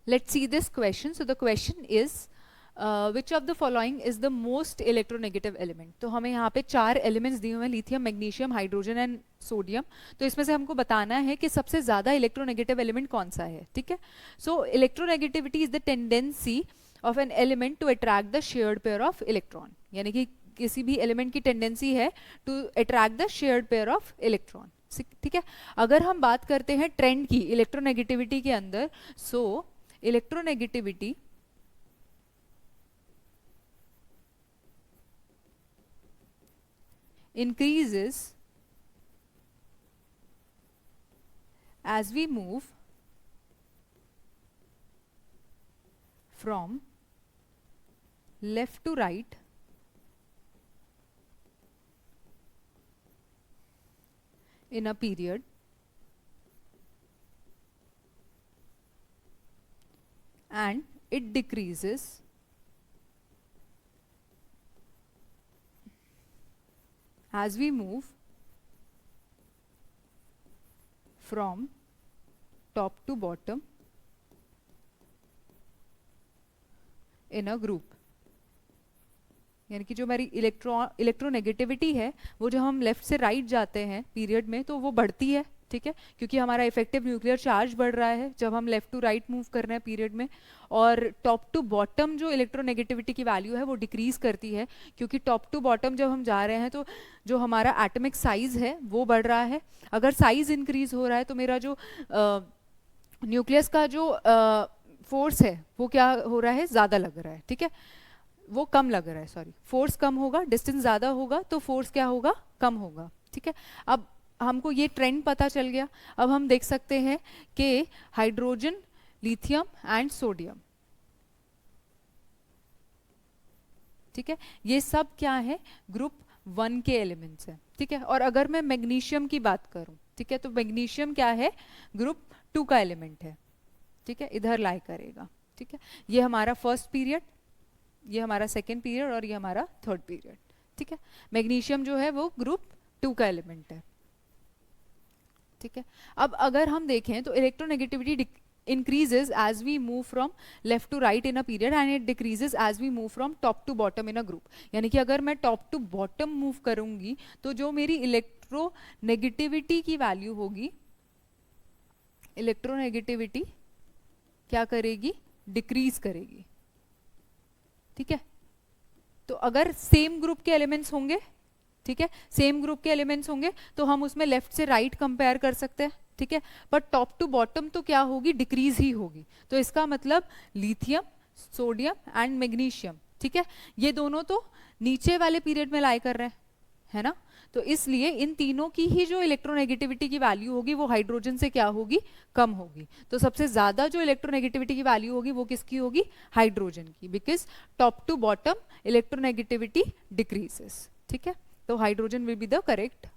Let's see this question. So the question is which of the following is the most electronegative element. तो हमें यहाँ पे 4 elements दिए हुए हैं, lithium, magnesium, hydrogen and sodium. तो इसमें से हमको बताना है कि सबसे ज़्यादा इलेक्ट्रोनेगेटिव एलिमेंट कौन सा है. ठीक है. So electronegativity is the tendency of an element to attract the shared pair of electron. यानी कि किसी भी एलिमेंट की टेंडेंसी है to attract the shared pair of electron. ठीक है. अगर हम बात करते हैं ट्रेंड की इलेक्ट्रोनेगेटिविटी के अंदर, सो electronegativity increases as we move from left to right in a period and it decreases as we move from top to bottom in a group. यानी कि जो हमारी इलेक्ट्रोनेगेटिविटी है वो जो हम लेफ्ट से राइट जाते हैं पीरियड में तो वो बढ़ती है. ठीक है. क्योंकि हमारा इफेक्टिव न्यूक्लियर चार्ज बढ़ रहा है जब हम लेफ्ट टू राइट मूव कर रहे हैं पीरियड में. और टॉप टू बॉटम जो इलेक्ट्रोनेगेटिविटी की वैल्यू है वो डिक्रीज करती है, क्योंकि टॉप टू बॉटम जब हम जा रहे हैं तो जो हमारा एटॉमिक साइज है वो बढ़ रहा है. अगर साइज इंक्रीज हो रहा है तो मेरा जो न्यूक्लियस का जो फोर्स है वो क्या हो रहा है, ज़्यादा लग रहा है. ठीक है. वो कम लग रहा है, सॉरी, फोर्स कम होगा, डिस्टेंस ज़्यादा होगा तो फोर्स क्या होगा, कम होगा. ठीक है. अब हमको ये ट्रेंड पता चल गया. अब हम देख सकते हैं कि हाइड्रोजन, लिथियम एंड सोडियम, ठीक है, ये सब क्या है, ग्रुप 1 के एलिमेंट्स हैं. ठीक है. और अगर मैं मैग्नीशियम की बात करूं, ठीक है, तो मैग्नीशियम क्या है, ग्रुप 2 का एलिमेंट है. ठीक है. इधर लाई करेगा. ठीक है. ये हमारा फर्स्ट पीरियड, ये हमारा सेकेंड पीरियड और ये हमारा थर्ड पीरियड. ठीक है. मैग्नीशियम जो है वो ग्रुप 2 का एलिमेंट है. ठीक है. अब अगर हम देखें तो electronegativity increases as we move from left to right in a period and it decreases as we move from top to bottom in a group. यानी कि अगर मैं top to bottom move करूंगी तो जो मेरी इलेक्ट्रोनेगेटिविटी की वैल्यू होगी, इलेक्ट्रोनेगेटिविटी क्या करेगी, डिक्रीज करेगी. ठीक है. तो अगर सेम ग्रुप के एलिमेंट्स होंगे, ठीक है, सेम ग्रुप के एलिमेंट्स होंगे तो हम उसमें लेफ्ट से राइट कंपेयर कर सकते हैं. ठीक है. पर टॉप टू बॉटम तो क्या होगी, डिक्रीज ही होगी. तो इसका मतलब लिथियम, सोडियम एंड मैग्नीशियम, ठीक है, ये दोनों तो नीचे वाले पीरियड में लाई कर रहे हैं, है ना. तो इसलिए इन तीनों की ही जो इलेक्ट्रोनेगेटिविटी की वैल्यू होगी वो हाइड्रोजन से क्या होगी, कम होगी. तो सबसे ज्यादा जो इलेक्ट्रोनेगेटिविटी की वैल्यू होगी वो किसकी होगी, हाइड्रोजन की, because top to bottom electronegativity decreases. ठीक है. तो hydrogen will be the correct